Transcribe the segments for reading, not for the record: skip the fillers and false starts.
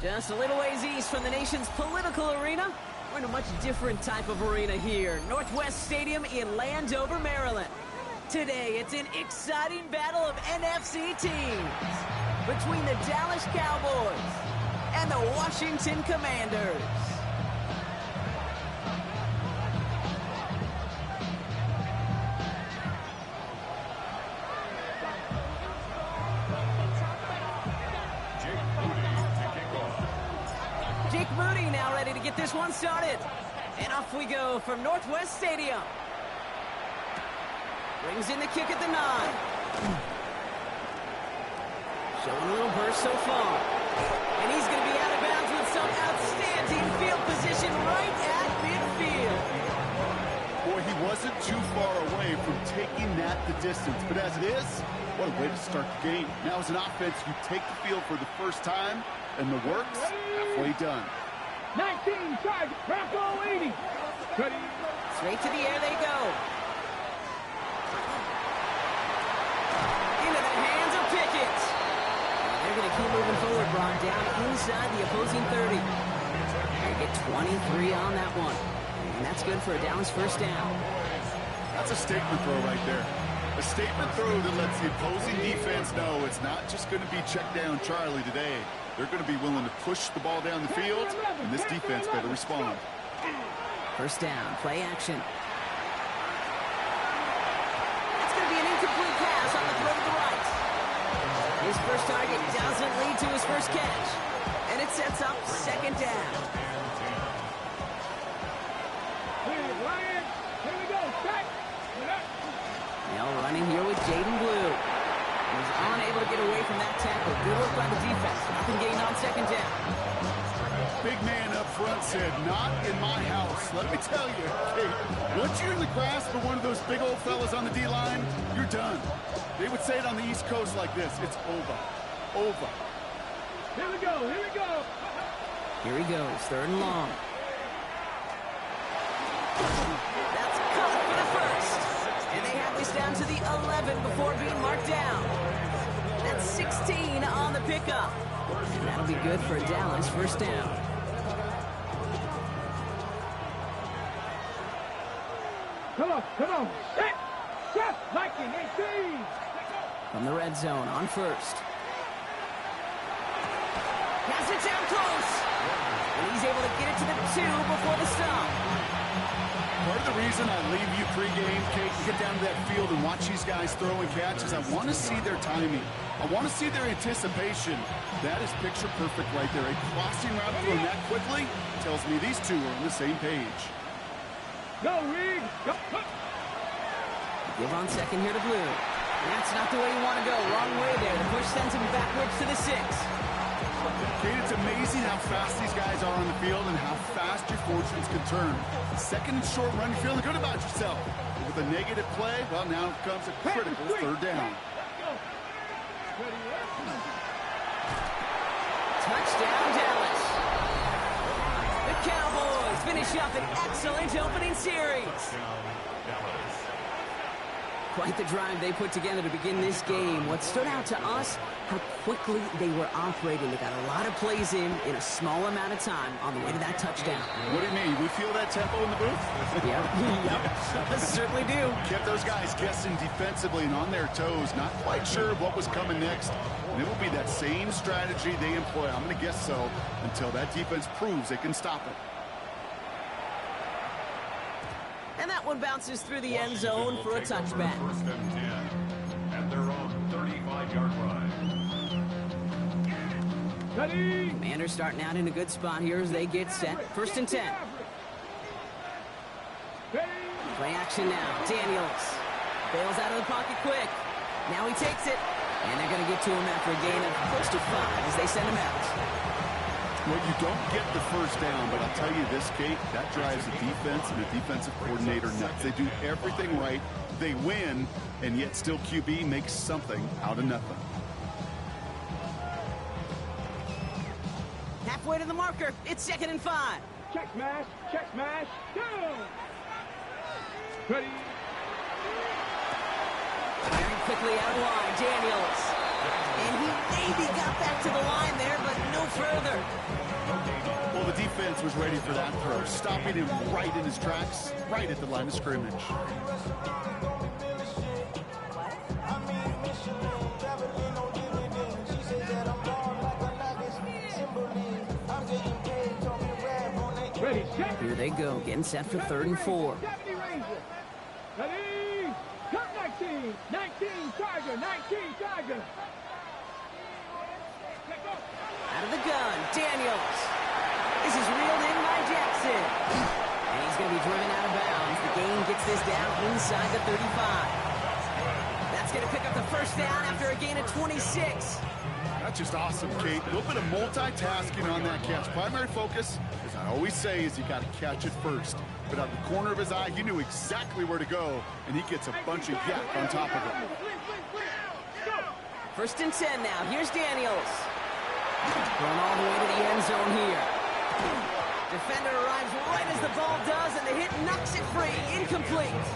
Just a little ways east from the nation's political arena, we're in a much different type of arena here. Northwest Stadium in Landover, Maryland. Today, it's an exciting battle of NFC teams between the Dallas Cowboys and the Washington Commanders. Jake Moody now ready to get this one started. And off we go from Northwest Stadium. Brings in the kick at the 9. Showing a little burst so far. And he's going to be out of bounds with some outstanding field position right at midfield. Boy, he wasn't too far away from taking that the distance. But as it is, what a way to start the game. Now as an offense, you take the field for the first time, and the work's halfway done. 19 charge, Bravo 80. Ready. Straight to the air they go. Into the hands of Pickett. They're going to keep moving forward, Braun, down inside the opposing 30. They get 23 on that one. And that's good for a Dallas first down. That's a statement throw right there. A statement throw that lets the opposing defense know it's not just going to be check down Charlie today. They're going to be willing to push the ball down the field, and this defense better respond. First down, play action. That's going to be an incomplete pass on the throw to the right. His first target doesn't lead to his first catch, and it sets up second down. Here we go, back. Now running here with Jaden Blue. He's unable to get away from that tackle. Good work by the defense. Nothing gained on second down. Big man up front said, not in my house. Let me tell you, Kate, once you're in the grasp of one of those big old fellas on the D-line, you're done. They would say it on the East Coast like this. It's over. Over. Here we go, here we go. Here he goes, third and long. That's caught for the first. And they have this down to the 11 before being marked down. That's 16 on the pickup. And that'll be good for Dallas first down. Come on. Set. Viking 18. From the red zone on first. Pass it down close. And he's able to get it to the 2 before the stop. Part of the reason I leave you pregame, Kate, to get down to that field and watch these guys throw and catch is I want to see their timing. I want to see their anticipation. That is picture perfect right there. A crossing route thrown that quickly tells me these two are on the same page. Go, Reed. Go. Give on second here to Blue. That's not the way you want to go. Wrong way there. The push sends him backwards to the 6. Kate, it's amazing how fast these guys are on the field and how fast your fortunes can turn. Second and short run, you're feeling good about yourself. But with a negative play, well, now comes a critical third down. Touchdown, Dallas. The Cowboys finish up an excellent opening series. Quite the drive they put together to begin this game. What stood out to us, how quickly they were operating. They got a lot of plays in a small amount of time on the way to that touchdown. What do you mean? We feel that tempo in the booth? Yep. Certainly do. Kept those guys guessing defensively and on their toes, not quite sure of what was coming next. And it will be that same strategy they employ, I'm going to guess so, until that defense proves they can stop it. And that one bounces through the end zone for a touchback. First and 10 at their own 35-yard line. Commanders starting out in a good spot here as they get set. First and 10. Ready? Play action now. Daniels bails out of the pocket quick. Now he takes it. And they're going to get to him after a gain of close to 5 as they send him out. Well, you don't get the first down, but I'll tell you this, Kate, that drives the defense and the defensive coordinator nuts. They do everything right. They win, and yet still QB makes something out of nothing. Halfway to the marker. It's 2nd and 5. Check smash. Check smash. Down. Ready? Firing quickly out line. Daniels. And he maybe got back to the line there, but no further. Well, the defense was ready for that throw, stopping him right in his tracks, right at the line of scrimmage. Ready, set. Here they go, getting set for 3rd and 4. Deputy Ranger. Ready? Cut 19. 19 Tiger. 19 Tiger. Let go. Out of the gun, Daniels. This is reeled in by Jackson. And he's going to be driven out of bounds. The game gets this down inside the 35. That's going to pick up the first down after a gain of 26. That's just awesome, Kate. A little bit of multitasking on that catch. Primary focus, as I always say, is you got to catch it first. But out the corner of his eye, he knew exactly where to go, and he gets a bunch of yak on top of it. 1st and 10 now. Here's Daniels. Going all the way to the end zone here. Defender arrives right as the ball does, and the hit knocks it free. Incomplete.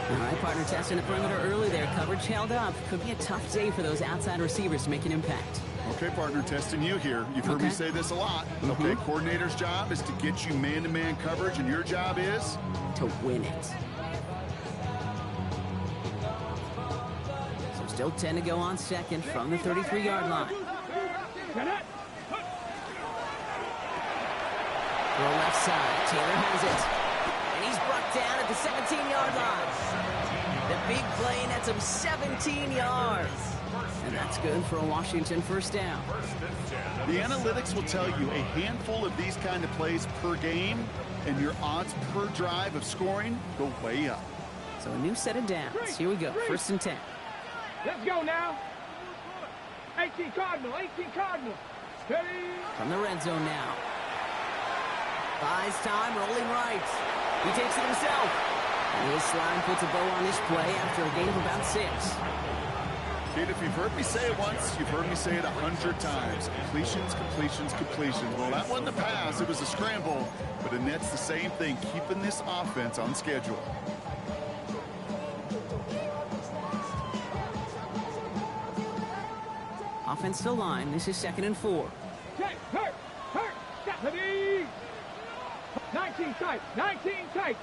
All right, partner testing the perimeter early there. Coverage held up. Could be a tough day for those outside receivers to make an impact. Okay, partner, testing you here. You've heard me say this a lot. Okay, coordinator's job is to get you man-to-man coverage, and your job is? To win it. So still 10 to go on 2nd from the 33-yard line. Get it. Throw left side. Taylor has it. And he's brought down at the 17-yard line. The big play nets him 17 yards. And that's good for a Washington first down. The analytics will tell you a handful of these kind of plays per game, and your odds per drive of scoring go way up. So a new set of downs. Here we go. 1st and 10. Let's go now. 18 Cardinal. 18 Cardinal. Ready? From the red zone now. Buys time, rolling right. He takes it himself. And his slime puts a bow on this play after a gain of about 6. Kate, if you've heard me say it once, you've heard me say it 100 times. Completions, completions, completions. Well, that wasn't a pass. It was a scramble. But it nets the same thing, keeping this offense on schedule. Offensive line. This is 2nd and 4. Check. Hurt. Stop. Ready? 19 tight. 19 tight.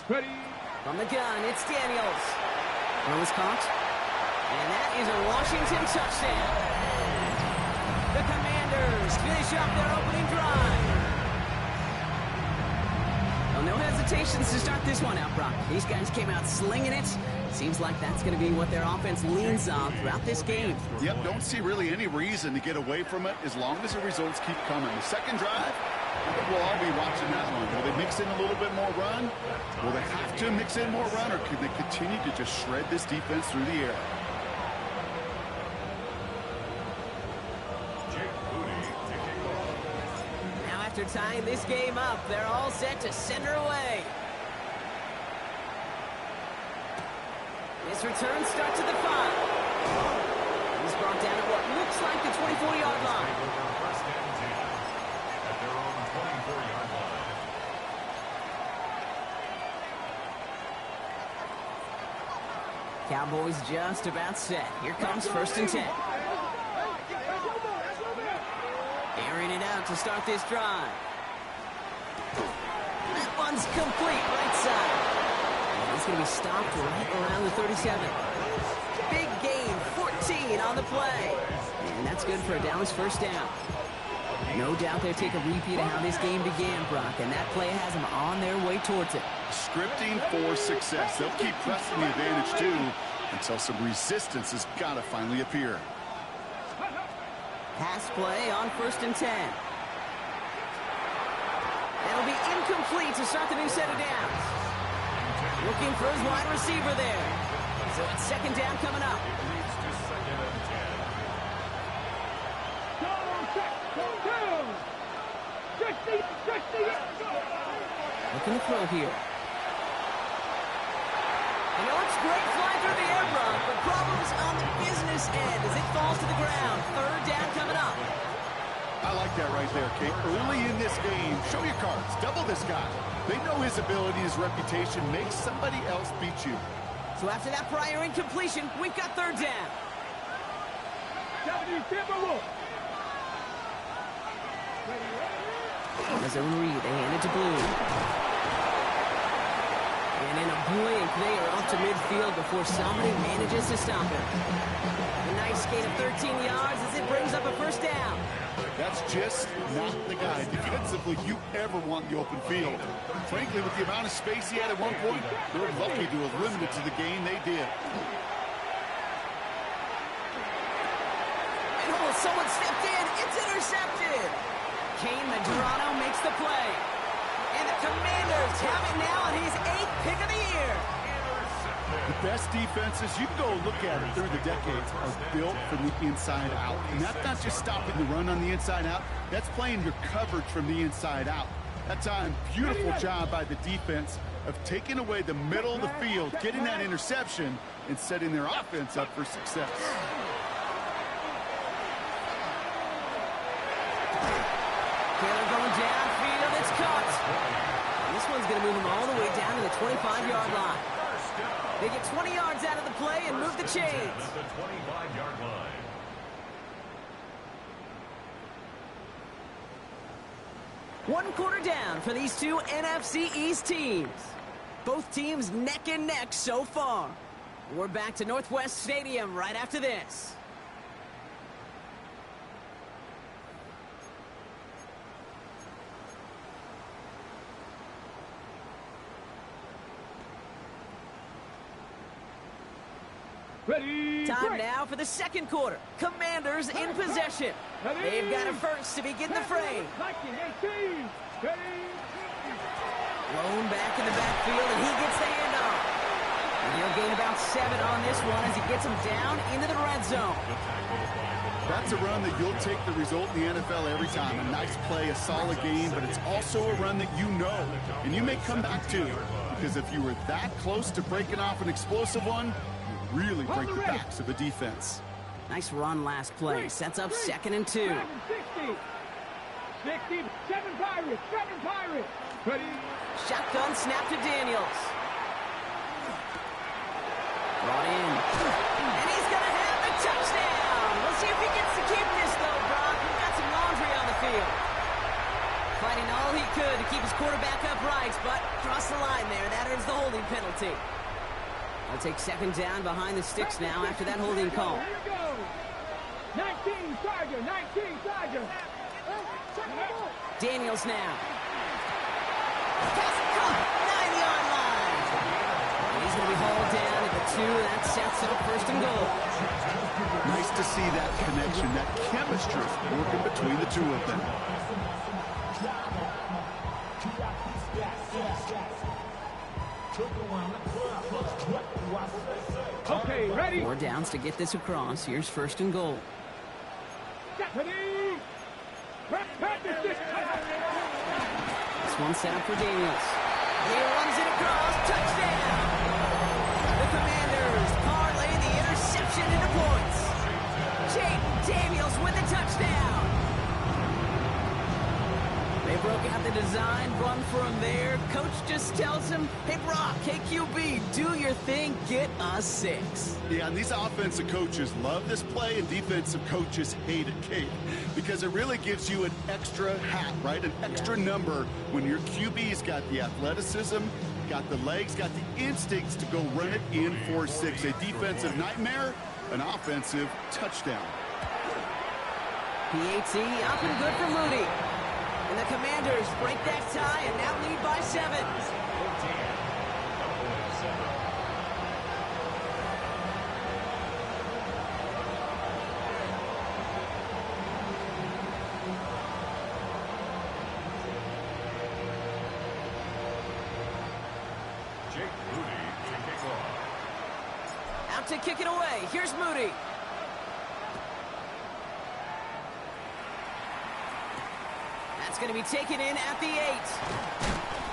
Ready? From the gun, it's Daniels. Throw is caught. And that is a Washington touchdown. The Commanders finish up their opening drive. Well, no hesitations to start this one out, Brock. These guys came out slinging it. Seems like that's going to be what their offense leans on throughout this game. Yep, don't see really any reason to get away from it as long as the results keep coming. The second drive, we'll all be watching that one. Will they mix in a little bit more run? Will they have to mix in more run, or could they continue to just shred this defense through the air? Now after tying this game up, they're all set to send her away. This return starts at the 5. He's brought down at what looks like the 24-yard line. First and 10 at their own 24-yard line. Cowboys just about set. Here comes 1st and 10. Airing it out to start this drive. That one's complete, right side. He's going to be stopped right around the 37. Big gain, 14 on the play. And that's good for a Dallas first down. No doubt they'll take a repeat of how this game began, Brock, and that play has them on their way towards it. Scripting for success. They'll keep pressing the advantage, too, until some resistance has got to finally appear. Pass play on 1st and 10. That'll be incomplete to start the new set of downs. Looking for his wide receiver there. So it's second down coming up. Leads to second and 10. Go, check, go, down. 60, 60. Looking to throw here. And it looks great flying through the air, Brock, but problems on the business end as it falls to the ground. Third down coming up. I like that right there, Kate. Early in this game, show your cards. Double this guy. They know his ability, his reputation makes somebody else beat you. So after that prior incompletion, we've got third down. 70 Timberwolves. As a read, they hand it to Blue. And in a blink, they are up to midfield before somebody manages to stop him. A nice gain of 13 yards as it brings up a first down. That's just not the guy defensively you ever want in the open field. Frankly, with the amount of space he had at one point, they're lucky to have limited to the gain they did. And oh, someone stepped in. It's intercepted. Kane Medrano makes the play. And the Commanders have it now on his 8th pick of the year. The best defenses, you can go look at it through the decades, are built from the inside out. And that's not just stopping the run on the inside out. That's playing your coverage from the inside out. That's a beautiful job by the defense of taking away the middle of the field, getting that interception, and setting their offense up for success. Taylor going downfield. It's caught. And this one's going to move him all the way down to the 25-yard line. They get 20 yards out of the play and move the chains. At the 25-yard line. One quarter down for these two NFC East teams. Both teams neck and neck so far. We're back to Northwest Stadium right after this. Ready, Time break. now for the second quarter. Commanders in possession. They've got it first to begin the frame. 19, 18. Ready. Lone back in the backfield, and he gets the handoff. And he'll gain about 7 on this one as he gets him down into the red zone. That's a run that you'll take the result in the NFL every time. A nice play, a solid game, but it's also a run that you know, and you may come back to. Because if you were that close to breaking off an explosive one, you really break the backs of the defense. Nice run last play. Sets up 2nd and 2. 60. 60. 7 Pirates. 7 Pirates. Ready. Shotgun snap to Daniels. Brought in. And he's going to have the touchdown. We'll see if he gets to keep this, though, Brock. We've got some laundry on the field. Fighting all he could to keep his quarterback upright, but crossed the line there. That earns the holding penalty. I'll take second down behind the sticks now after that holding call. Here you go. 19 Charger. 19 Charger. Daniels now. Pass caught. 9-yard line. He's going to be hauled down at the 2. That sets up 1st and goal. Nice to see that connection, that chemistry working between the two of them. Okay, ready. 4 downs to get this across. Here's 1st and goal. Ready. This one set up for Daniels. He runs it across. Touchdown! The Commanders parlay the interception into points. Jaden Daniels with the touchdown. They broke out the design run for him there. Coach just tells him, hey, Brock, hey, QB, do your thing, get a 6. Yeah, and these offensive coaches love this play, and defensive coaches hate it, Kate, because it really gives you an extra hat, right? An extra number when your QB's got the athleticism, got the legs, got the instincts to go run it in for 6. A defensive nightmare, an offensive touchdown. PAT up and good for Moody. And the Commanders break that tie and now lead by 7. to kick it away. Here's Moody. That's going to be taken in at the 8.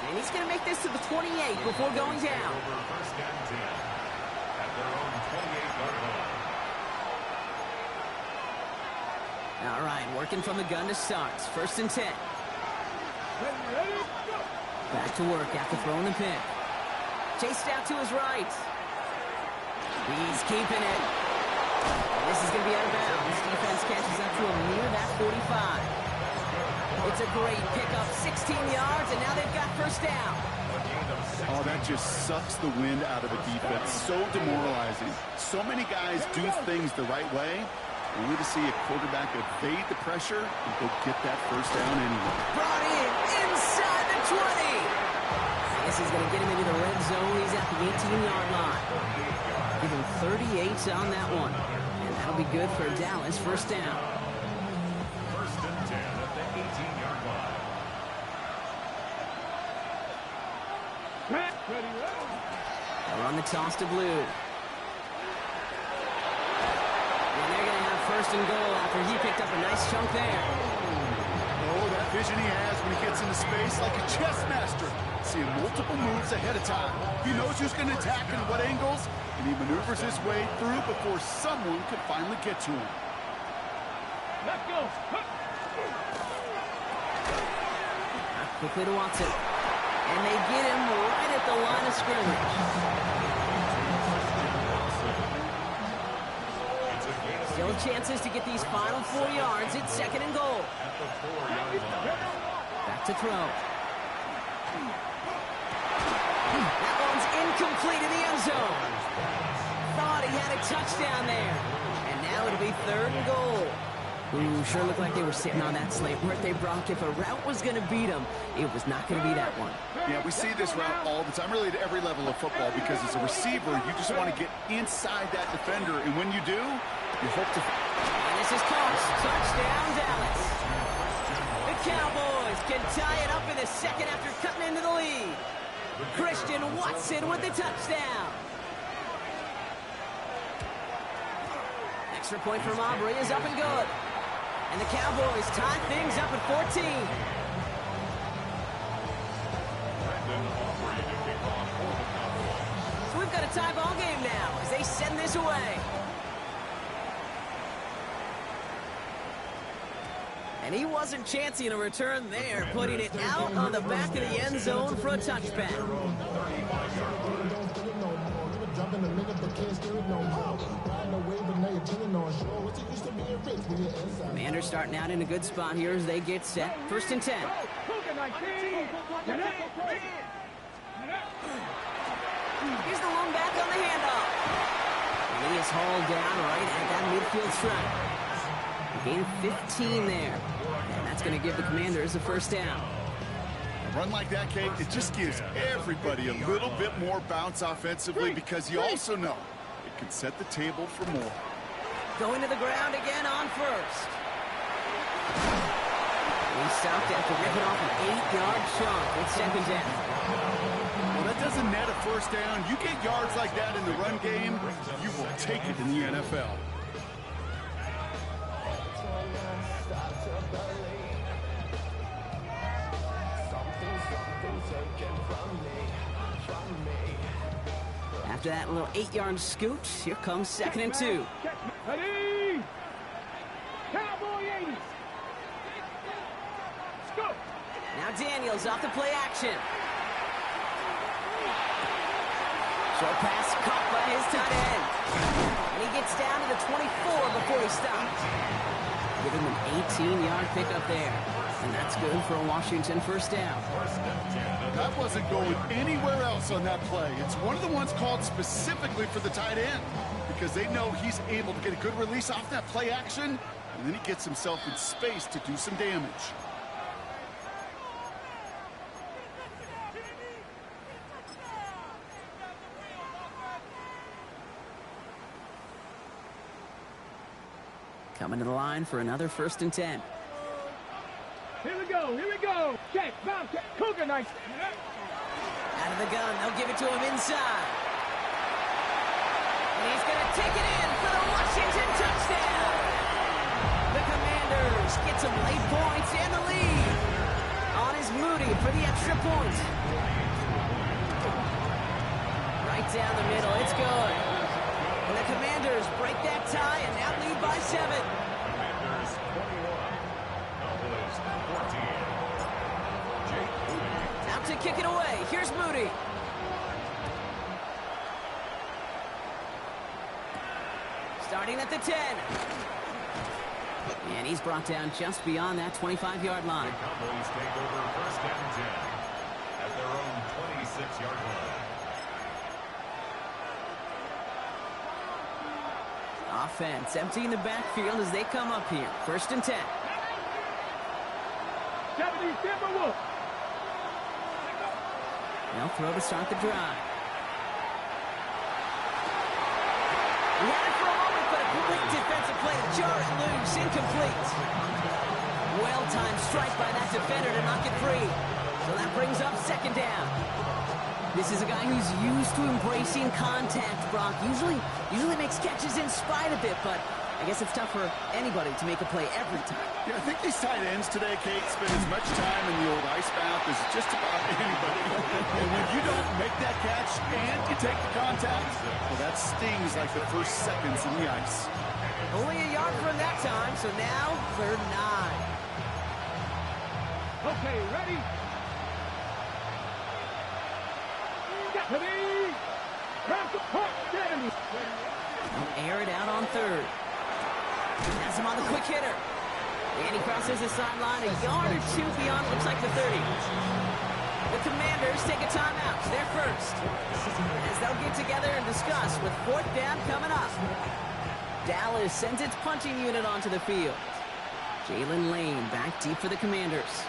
And he's going to make this to the 28 before going down. First and 10 at their own 28-yard line. All right, working from the gun to start. First and 10. Back to work after throwing the pick. Chased out to his right. He's keeping it. This is going to be out of bounds. Defense catches up to him near that 45. It's a great pickup, 16 yards, and now they've got first down. Oh, that just sucks the wind out of the defense. So demoralizing. So many guys do things the right way, only to see a quarterback evade the pressure and go get that first down anyway. Brought in inside the 20. This is going to get him into the red zone. He's at the 18-yard line. Give him 38 on that one. And that'll be good for Dallas. First down. First and 10 at the 18-yard line. They're on the toss to blue. And they're going to have first and goal after he picked up a nice chunk there. Oh, that vision he has when he gets into space like a chess master. Seeing multiple moves ahead of time. He knows who's going to attack and what angles, and he maneuvers his way through before someone can finally get to him. Let's go. Quickly to Watson. And they get him right at the line of scrimmage. Still chances to get these final 4 yards. It's second and goal. Back to throw. That one's incomplete in the end zone. Thought he had a touchdown there. And now it'll be third and goal. Ooh, sure looked like they were sitting on that slate. Weren't they, Brock? If a route was going to beat them, it was not going to be that one. Yeah, we see this route all the time, really at every level of football, because as a receiver, you just want to get inside that defender, and when you do, you hope to... And this is close. Touchdown, Dallas. The Cowboys can tie it up in the second after cutting into the lead. Christian Watson with the touchdown. Extra point from Aubrey is up and good. And the Cowboys tie things up at 14. So we've got a tie ball game now as they send this away. And he wasn't chancing a return there, putting it out on the back of the end zone for a touchback. Commanders starting out in a good spot here as they get set. First and 10. Here's the lone back on the handoff. And he is hauled down right at that midfield stripe. Gain of 15 there. And that's going to give the Commanders a first down. A run like that, Kate, it just gives everybody a little bit more bounce offensively because you also know it can set the table for more. Going to the ground again on first. He stopped after ripping off an 8-yard chunk. It's second down. Well, that doesn't net a first down. You get yards like that in the run game, you will take it in the NFL. After that little 8-yard scoot, here comes second and 2. Ready? Cowboy 80. Go. Now Daniels off the play action. Short pass caught by his tight end. And he gets down to the 24 before he stops. Giving him an 18-yard pickup there. And that's good for a Washington first down. That wasn't going anywhere else on that play. It's one of the ones called specifically for the tight end because they know he's able to get a good release off that play action, and then he gets himself in space to do some damage. Coming to the line for another first and 10. Here we go. Here we go. Check. Bounce. Check. Cougar nice. Out of the gun. They'll give it to him inside. And he's going to take it in for the Washington touchdown. The Commanders get some late points and the lead. On is Moody for the extra point. Right down the middle, it's good. And the Commanders break that tie and now lead by 7. Commanders 21, Cowboys 14. Jake Moody. Out to kick it away. Here's Moody. Starting at the 10. And he's brought down just beyond that 25-yard line. The Cowboys take over first down 10 at their own 26-yard line. Offense emptying the backfield as they come up here. First and 10. 70 Timberwolves. They'll throw to start the drive. He had it for a moment, but a quick defensive play to jar it loose. Incomplete. Well-timed strike by that defender to knock it free. So that brings up second down. This is a guy who's used to embracing contact, Brock. Usually makes catches in spite of it, but I guess it's tough for anybody to make a play every time. Yeah, I think these tight ends today, Kate, spend as much time in the old ice bath as just about anybody. And when you don't make that catch and you take the contact, well, that stings like the first seconds in the ice. Only a yard from that time, so now third 9. Okay, ready? Ready? Grab the puck, 70. They'll air it out on third. Has him on the quick hitter. And he crosses the sideline a yard or two beyond, looks like the 30. The Commanders take a timeout. They're first. As they'll get together and discuss with fourth down coming up. Dallas sends its punching unit onto the field. Jalen Lane back deep for the Commanders.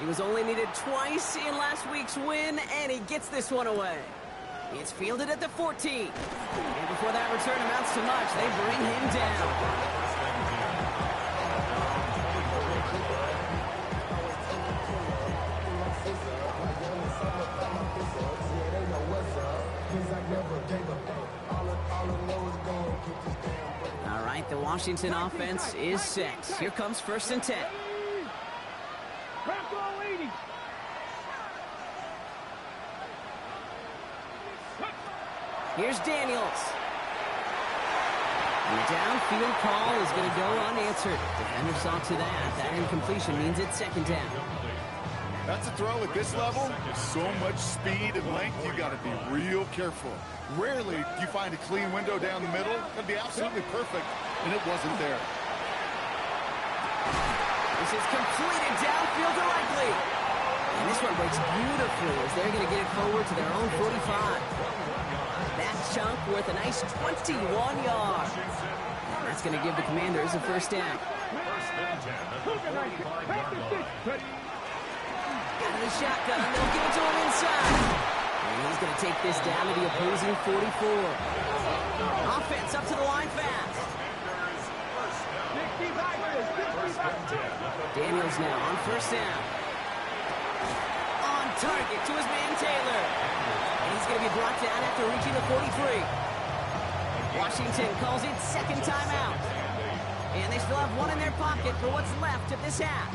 He was only needed twice in last week's win, and he gets this one away. It's fielded at the 14. And before that return amounts to much, they bring him down. All right, the Washington offense is set. Here comes first and 10. Grab all 80. Here's Daniels. And the downfield call is going to go unanswered. Defender saw to that. That incompletion means it's second down. That's a throw at this level. There's so much speed and length, you got to be real careful. Rarely do you find a clean window down the middle. That'd be absolutely perfect, and it wasn't there. This is completed downfield directly. And this one breaks beautifully as they're going to get it forward to their own 45. That chunk worth a nice 21 yards. And that's going to give the Commanders a first down. Out of the shotgun, they'll give it to him inside. And he's going to take this down to the opposing 44. Offense up to the line fast. Daniels now on first down. On target to his man Taylor. And he's going to be brought down after reaching the 43. Washington calls it second timeout. And they still have one in their pocket for what's left of this half.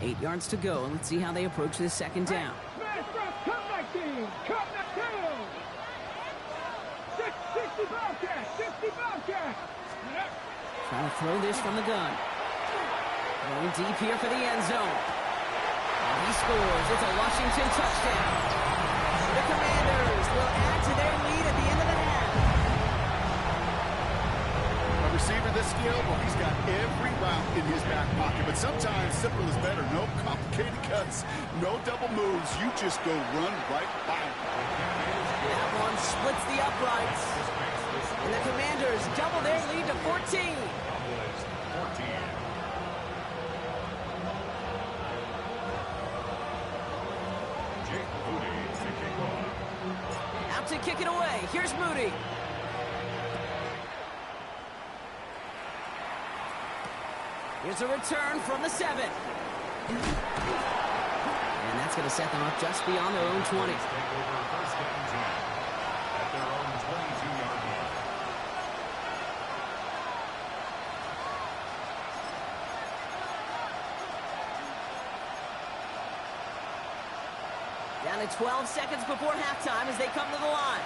Eight yards to go, and let's see how they approach this second down. Smash rush, come back team, come back down. 60 Bobcat, 60 Bobcat. Trying to throw this from the gun. Going deep here for the end zone. And he scores. It's a Washington touchdown. The Commanders will add to their lead at the end of the half. A receiver this skilled, well, he's got every route in his back pocket, but sometimes simple is better. No complicated cuts, no double moves. You just go run right by him. That one splits the uprights. And the Commanders double their lead to 14. to kick it away. Here's Moody. Here's a return from the 7. And that's going to set them up just beyond their own 20. Take over first down and 10 at their own 22-yard line. Down to 12 seconds before halftime as they come to the line.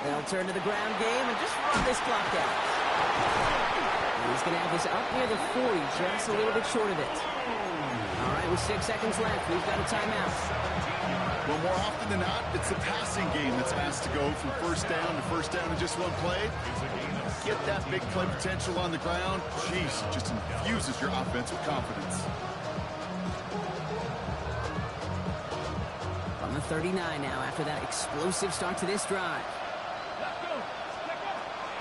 They'll turn to the ground game and just run this clock down. And he's going to have this up near the 40, just a little bit short of it. All right, with 6 seconds left, we've got a timeout. Well, more often than not, it's the passing game that's asked to go from first down in just one play. Get that big play potential on the ground. Jeez, just infuses your offense with confidence. From the 39 now after that explosive start to this drive.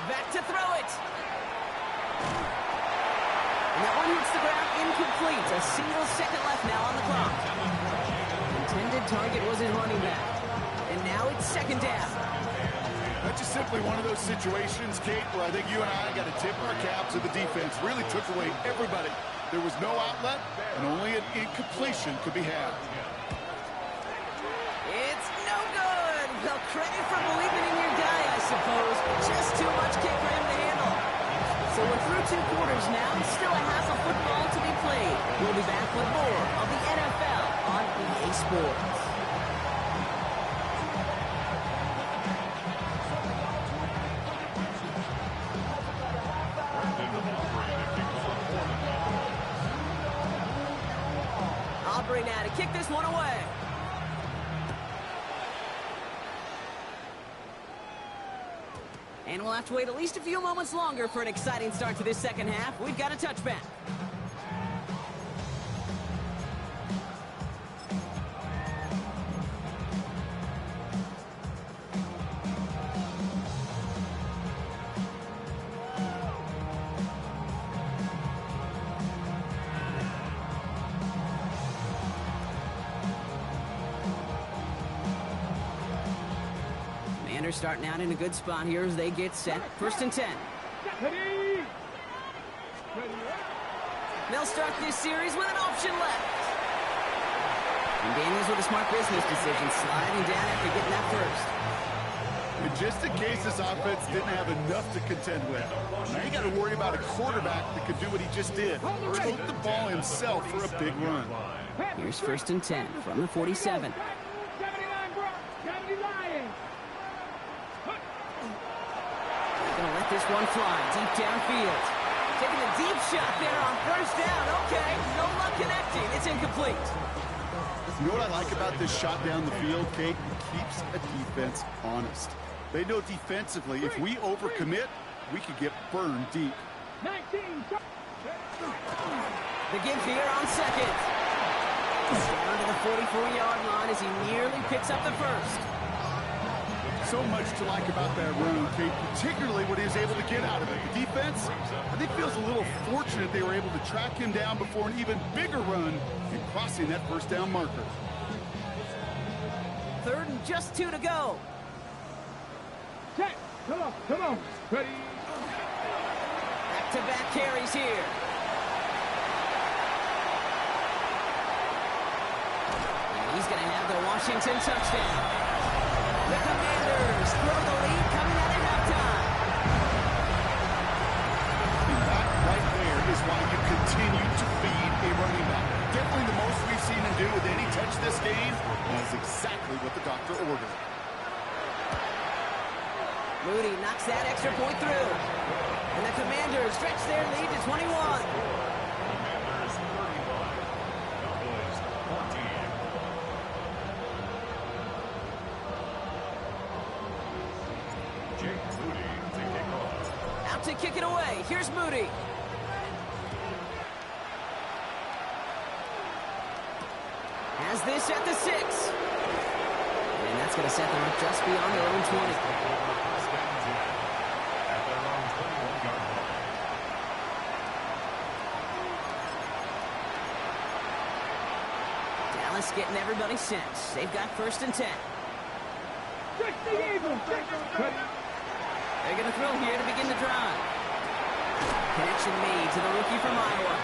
Back to throw it. And that one hits the ground incomplete. A single second left now on the clock. Intended target was his running back. And now it's second down. That's just simply one of those situations, Kate, where I think you and I got to tip our cap to the defense. Really took away everybody. There was no outlet, and only an incompletion could be had. It's no good. Well, credit for believing in your guy, I suppose. Just too much kick for him to handle. So we're through 2 quarters now. Still a half of football to be played. We'll be back with more of the NFL on EA Sports. Aubrey now to kick this one away. And we'll have to wait at least a few moments longer for an exciting start to this second half. We've got a touchback. Starting out in a good spot here as they get set. First and 10. Ready. They'll start this series with an option left. And Daniels with a smart business decision, sliding down after getting that first. And just in case this offense didn't have enough to contend with, now you got to worry about a quarterback that could do what he just did. Tote the ball himself for a big run. Here's first and 10 from the 47. 79 Brock, 70 Lions. Gonna let this one fly deep downfield. Taking a deep shot there on first down. Okay, no luck connecting. It's incomplete. You know what I like about this shot down the field, Kate? It keeps a defense honest. They know defensively, if we overcommit, we could get burned deep. 19. The give here on second. Down to the 44-yard line as he nearly picks up the first. So much to like about that run, Kate, particularly what he was able to get out of it. The defense, I think, feels a little fortunate they were able to track him down before an even bigger run and crossing that first down marker. Third and just 2 to go. Check. Come on. Ready. Back-to-back carries here. And he's going to have the Washington touchdown. The Commanders throw the lead coming out at halftime. And that right there is why you continue to feed a running back. Definitely the most we've seen him do with any touch this game. That's exactly what the doctor ordered. Moody knocks that extra point through. And the Commanders stretch their lead to 21. Commanders 35, Cowboys 14. Jake Moody to kick off. Out to kick it away. Here's Moody. Has this at the 6. And that's going to set them up just beyond their own 20. First down and 10 at their own 21-yard line. Dallas getting everybody set. They've got 1st and 10. 60 even. They're going to throw here to begin the drive. Connection made to the rookie from Iowa.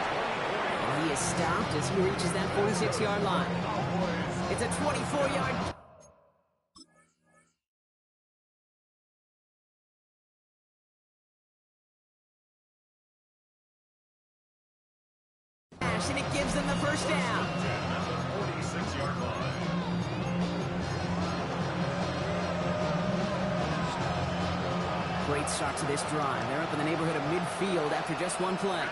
And he is stopped as he reaches that 46-yard line. It's a 24-yard... and it gives them the 1st down. 46-yard line. Great start to this drive. They're up in the neighborhood of midfield after just one play.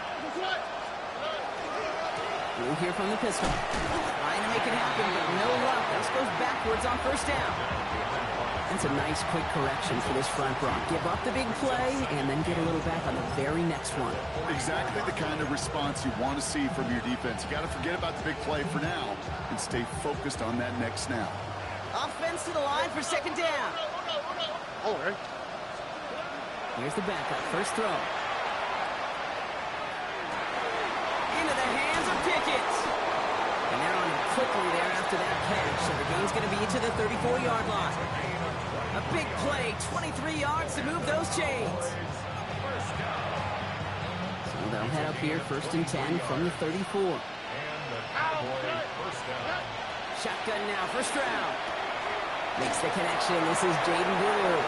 Blue here from the pistol. Trying to make it happen, but no luck. This goes backwards on 1st down. That's a nice quick correction for this front row. Give up the big play and then get a little back on the very next one. Exactly the kind of response you want to see from your defense. You got to forget about the big play for now and stay focused on that next snap. Offense to the line for 2nd down. All right. Here's the backup. 1st throw. Into the hands of Pickett. And they're on him quickly there after that catch. So the game's going to be to the 34-yard line. A big play, 23 yards to move those chains. So they'll head up here, 1st and 10 from the 34. Shotgun now for Stroud. Makes the connection. This is Jaden Blue.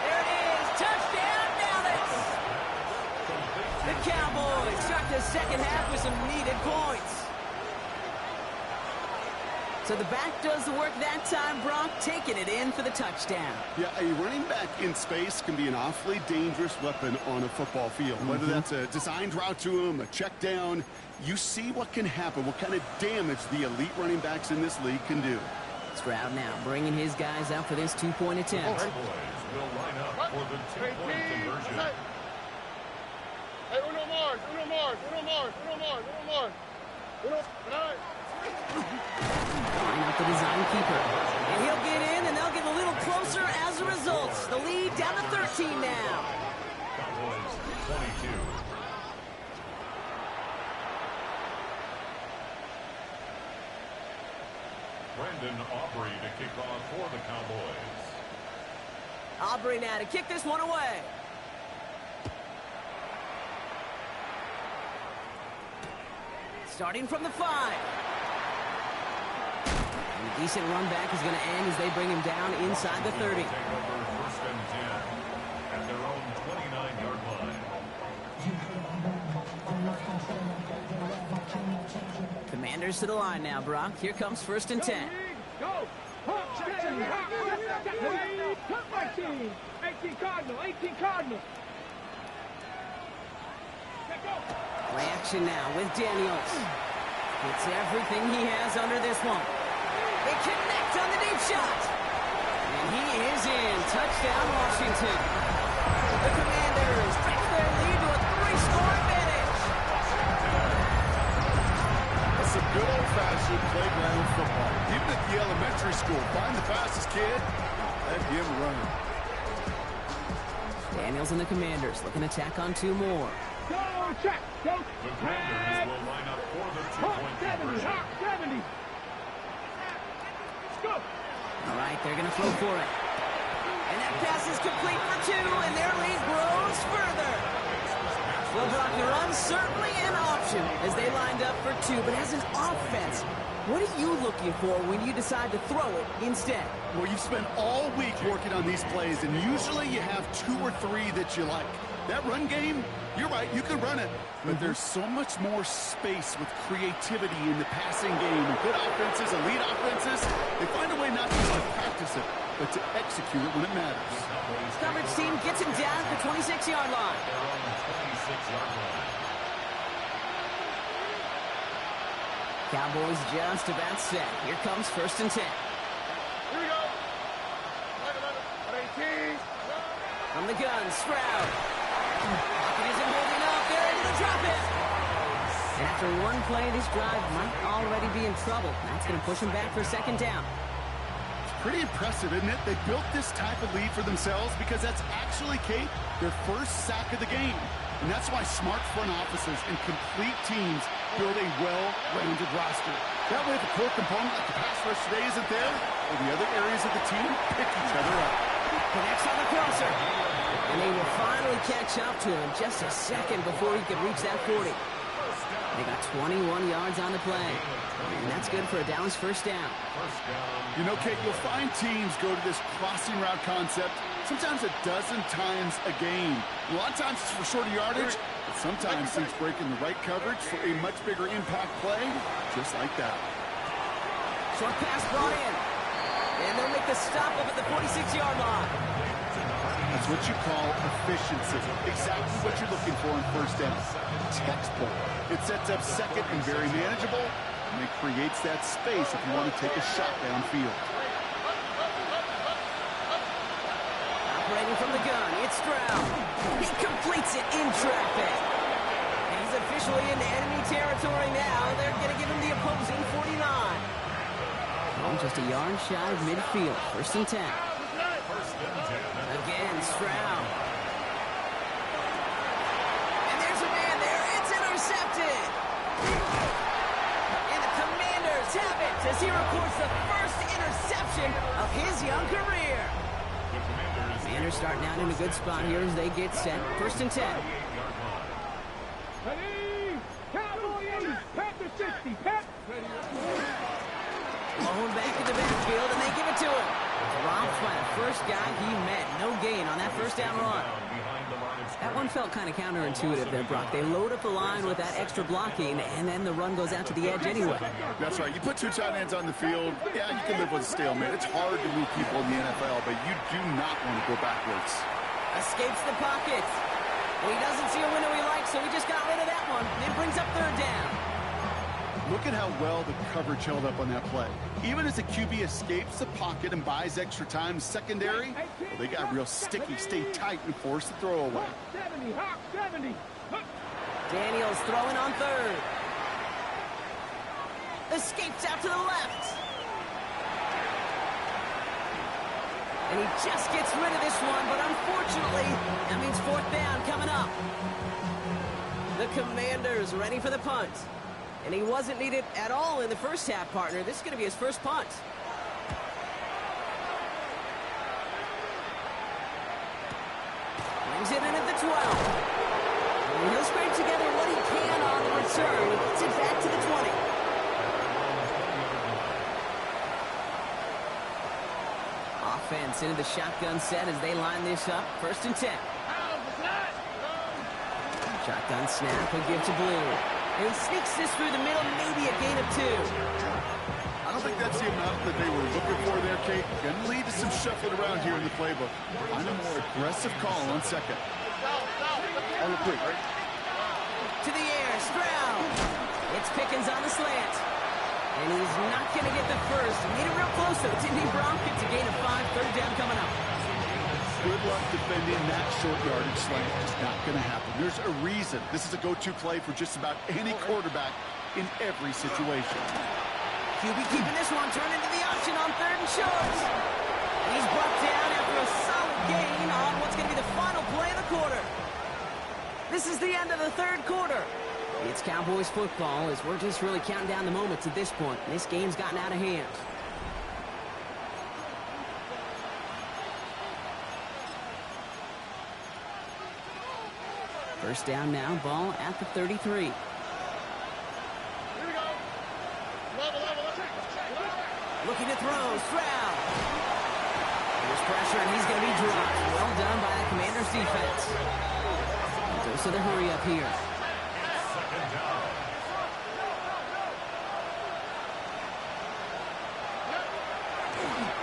There it is. Touchdown, Dallas. The Cowboys start the 2nd half with some needed points. So the back does the work that time, Brock, taking it in for the touchdown. Yeah, a running back in space can be an awfully dangerous weapon on a football field. Whether that's a designed route to him, a check down, you see what can happen, what kind of damage the elite running backs in this league can do. Stroud now bringing his guys out for this 2-point attempt. Cowboys will line up for the 2-point conversion. Hey, uno more. Line up the design keeper. And he'll get in, and they'll get a little closer as a result. The lead down to 13 now. Cowboys 22. Brandon Aubrey to kick off for the Cowboys. Aubrey now to kick this one away. Starting from the 5. And a decent run back is going to end as they bring him down inside the 30. Take over 1st and 10 at their own 29-yard line. Commanders to the line now, Brock. Here comes 1st and 10. Go. Cut my team. 18 Cardinal. Play action now with Daniels. Gets everything he has under this one. They connect on the deep shot. And he is in. Touchdown, Washington. The Commanders stretch their lead to a 3-score advantage. That's some good old-fashioned playground football. Even at the elementary school, find the fastest kid, let him run. Daniels and the Commanders looking to tack on 2 more. Go, check. Go. The Commanders will line up for the 2-point 70. conversion. Let's go. All right, they're going to throw for it. And that pass is complete for 2, and their lead grows further. Well, Brock, the run's certainly an option as they lined up for 2, but as an offense, what are you looking for when you decide to throw it instead? Well, you've spent all week working on these plays, and usually you have 2 or 3 that you like. That run game, you're right, you can run it. But there's so much more space with creativity in the passing game. And good offenses, elite offenses, they find a way not just to practice it, but to execute it when it matters. Coverage team gets him down at the 26-yard line. Their own 26-yard line. Cowboys just about set. Here comes 1st and 10. Here we go. 18. From the gun, Stroud. Pocket isn't holding up. They're into the drop it. And after one play, this drive might already be in trouble. That's going to push him back for 2nd down. It's pretty impressive, isn't it? They built this type of lead for themselves because that's actually, Kate, their first sack of the game. And that's why smart front offices and complete teams build a well-rounded roster. That way the core component like the pass rush today isn't there, or the other areas of the team pick each other up. Connects on the crosser. And they will finally catch up to him just a second before he could reach that 40. They got 21 yards on the play. And that's good for a Dallas first down. You know, Kate, you'll find teams go to this crossing route concept sometimes a dozen times a game. A lot of times it's for shorter yardage, but sometimes teams break in the right coverage for a much bigger impact play, just like that. Short pass brought in. And they'll make the stop up at the 46-yard line. That's what you call efficiency. Exactly what you're looking for in first down. Textbook. It sets up second and very manageable, and it creates that space if you want to take a shot downfield. Operating from the gun, it's Stroud. He completes it in traffic. He's officially in enemy territory now. They're going to give him the opposing 49. Oh, just a yard shy of midfield. First and 10. Again, Stroud. And there's a man there. It's intercepted. And the Commanders have it as he records the first interception of his young career. Commanders starting out in a good spot here as they get set. First and 10. Ready? Cowboy 80. Panther 60. Pat. Blown back in the backfield, and they give it to him. Dropped by the first guy he met. No gain on that first down run. That one felt kind of counterintuitive there, Brock. They load up the line with that extra blocking, and then the run goes out to the edge anyway. That's right. You put two tight ends on the field, yeah, you can live with a stalemate. It's hard to move people in the NFL, but you do not want to go backwards. Escapes the pocket. Well, he doesn't see a window he likes, so he just got rid of that one. It brings up third down. Look at how well the coverage held up on that play. Even as the QB escapes the pocket and buys extra time secondary, well, they got real sticky, stay tight, and force the throw away. 70. Hawk 70. Daniels throwing on third. Escapes out to the left. And he just gets rid of this one, but unfortunately, that means fourth down coming up. The Commanders ready for the punt. And he wasn't needed at all in the first half, partner. This is going to be his first punt. Brings it in at the 12. And he'll scrape together what he can on the return. He gets it back to the 20. Offense into the shotgun set as they line this up. First and 10. Shotgun snap, he'll give to Blue. And he sneaks this through the middle, maybe a gain of 2. I don't think that's the amount that they were looking for there, Kate. Going to lead to some shuffling around here in the playbook. Find a more aggressive call on second. On the quick, right? To the air, Stroud. It's Pickens on the slant. And he's not going to get the first. He made it real close, though. Didn't he, Brock? It's a gain of 5, third down coming up. Good luck defending that short yardage slant. Just not going to happen. There's a reason this is a go-to play for just about any quarterback in every situation. QB keeping this one, turn into the option on third and short. He's brought down after a solid gain on what's going to be the final play of the quarter. This is the end of the third quarter. It's Cowboys football as we're just really counting down the moments at this point. This game's gotten out of hand. First down now, ball at the 33. Here we go. Looking to throw, Stroud. There's pressure, and he's going to be dropped. Well done by the Commanders' defense. Goes to the hurry up here.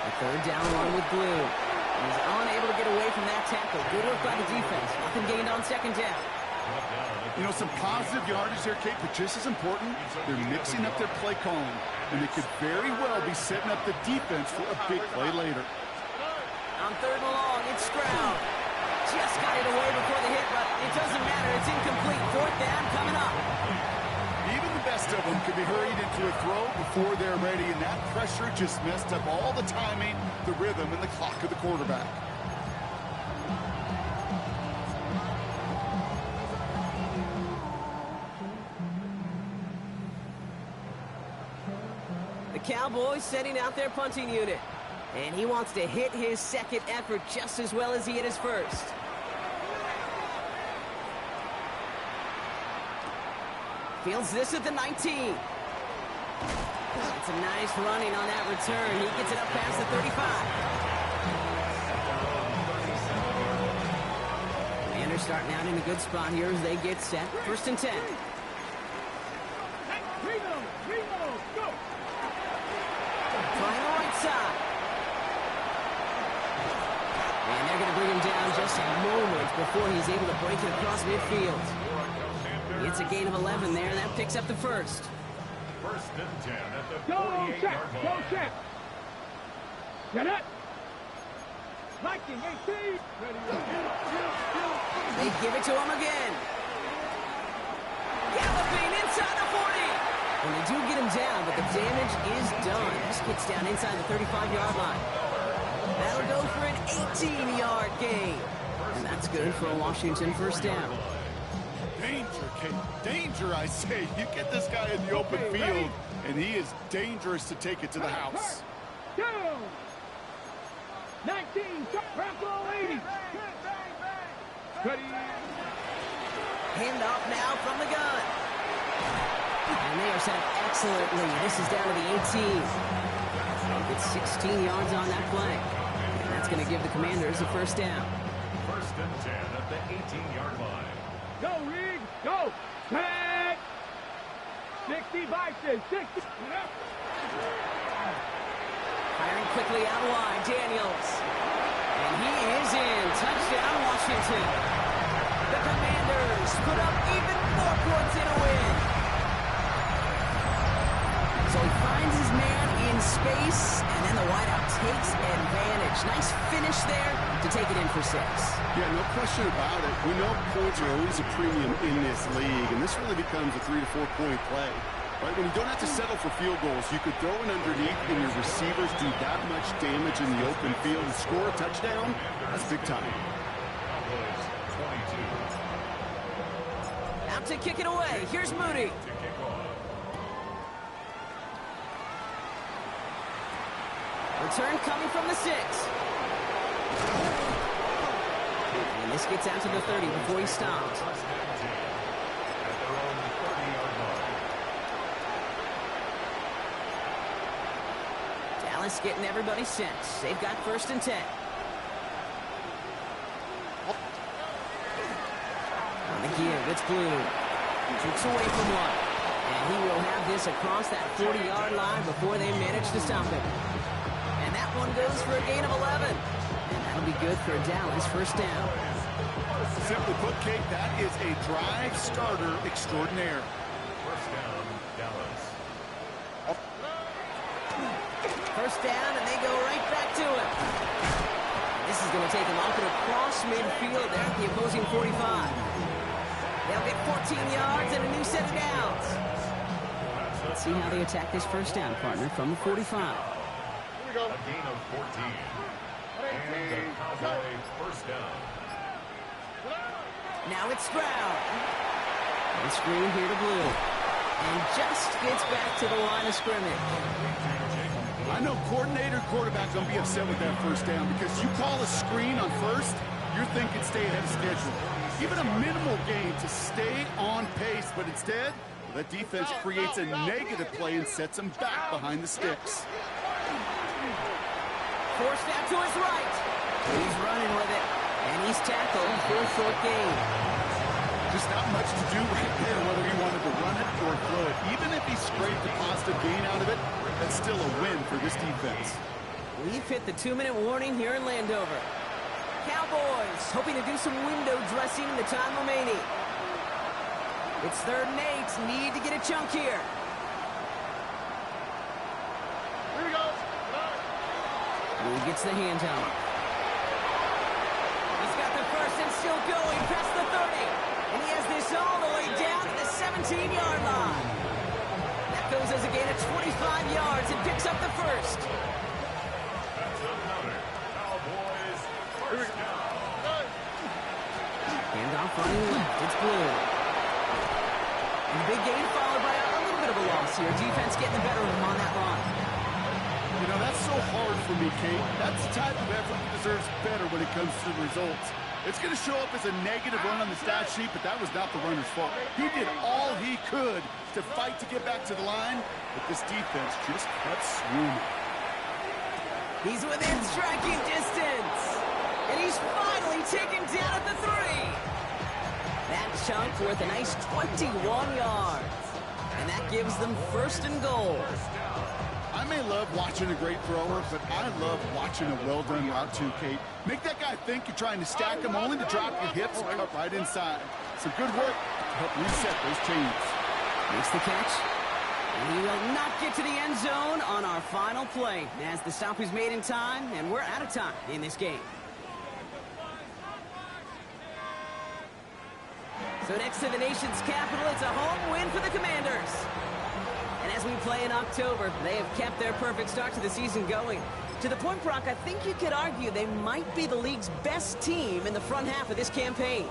The third down run with Blue. And he's unable to get away from that tackle. Good work by the defense. Nothing gained on second down. You know, some positive yardage there, Kate, but just as important, they're mixing up their play calling. And they could very well be setting up the defense for a big play later. On third and long, it's Stroud. Just got it away before the hit, but it doesn't matter. It's incomplete. Fourth down coming up. Even the best of them could be hurried into a throw before they're ready, and that pressure just messed up all the timing, the rhythm, and the clock of the quarterback. Cowboys sending out their punting unit. And he wants to hit his second effort just as well as he hit his first. Fields this at the 19. It's a nice running on that return. He gets it up past the 35. Commanders starting out in a good spot here as they get set. 1st and 10. Reno, go! Trying the right side. And they're going to bring him down just a moment before he's able to break it across midfield. It's a gain of 11 there. That picks up the first. 1st and 10 at the Go 48-yard check, line. go check. Get it. Viking 18. Ready. They give it to him again. Galloping inside the 40. And they do get him down, but the damage is done. Just gets down inside the 35-yard line. That'll go for an 18-yard gain. And that's good for a Washington 1st down. Danger, Kate. Danger, I say. You get this guy in the open field, and he is dangerous to take it to the house. Down. 19. Rambo 80. Ready. Hand off now from the gun. And they are set up excellently. This is down to the 18. It's 16 yards on that play. And that's going to give the Commanders a 1st down. 1st and 10 at the 18-yard line. Go, Reed. Go. Tag. 60 Vikings. 60. Firing quickly out wide, Daniels. And he is in. Touchdown, Washington. The Commanders put up even more points in a win. So he finds his man in space, and then the wideout takes advantage. Nice finish there to take it in for 6. Yeah, no question about it. We know points are always a premium in this league, and this really becomes a 3 to 4 point play. Right? When you don't have to settle for field goals, you could throw it underneath and your receivers do that much damage in the open field and score a touchdown. That's big time. Cowboys 22. Out to kick it away. Here's Moody. To kick off. Return coming from the 6. And this gets out to the 30 before he stops. 1st and 10 at their own 30-yard line. Dallas getting everybody set. They've got 1st and 10. On the give, it's Blue. Shoots away from one. And he will have this across that 40-yard line before they manage to stop him. And that one goes for a gain of 11. And that'll be good for a Dallas 1st down. Simply put, Kate, that is a drive starter extraordinaire. 1st down, Dallas. 1st down, and they go right back to it. This is going to take them off and across midfield there at the opposing 45. They'll get 14 yards and a new set of downs. Let's see how they attack this 1st down, partner, from the 45. A gain of 14. And the Cowboy 1st down. Now it's Stroud. And screen here to Blue. And just gets back to the line of scrimmage. I know coordinator, quarterback going to be upset with that 1st down because you call a screen on 1st, you're thinking stay ahead of schedule. Even a minimal gain to stay on pace, but instead, that defense creates a negative play and sets them back behind the sticks. Forced out to his right. He's running with it. And he's tackled for a short gain. Just not much to do right there, whether he wanted to run it or throw it. Even if he scraped a positive gain out of it, that's still a win for this defense. We've hit the 2-minute warning here in Landover. Cowboys hoping to do some window dressing in the time remaining. It's 3rd and 8. Need to get a chunk here. Here we go. He gets the handoff. He's got the 1st and still going past the 30. And he has this all the way down to the 17-yard line. That goes as a gain of 25 yards and picks up the 1st. That's another Cowboys 1st down. Handoff running left. It's Blue. And big gain followed by a little bit of a loss here. Defense getting the better of him on that run. You know, that's so hard for me, Kate. That's the type of effort that deserves better when it comes to the results. It's going to show up as a negative run on the stat sheet, but that was not the runner's fault. He did all he could to fight to get back to the line, but this defense just kept swimming. He's within striking distance. And he's finally taken down at the 3. That chunk worth a nice 21 yards. And that gives them 1st and goal. I may love watching a great thrower, but I love watching a well-done route too, Kate. Make that guy think you're trying to stack him only to drop your hips and cut right inside. Some good work to help reset those chains. Makes the catch. And he will not get to the end zone on our final play, as the stop is made in time, and we're out of time in this game. So next to the nation's capital, it's a home win for the Commanders. And as we play in October, they have kept their perfect start to the season going. To the point, Brock, I think you could argue they might be the league's best team in the front half of this campaign.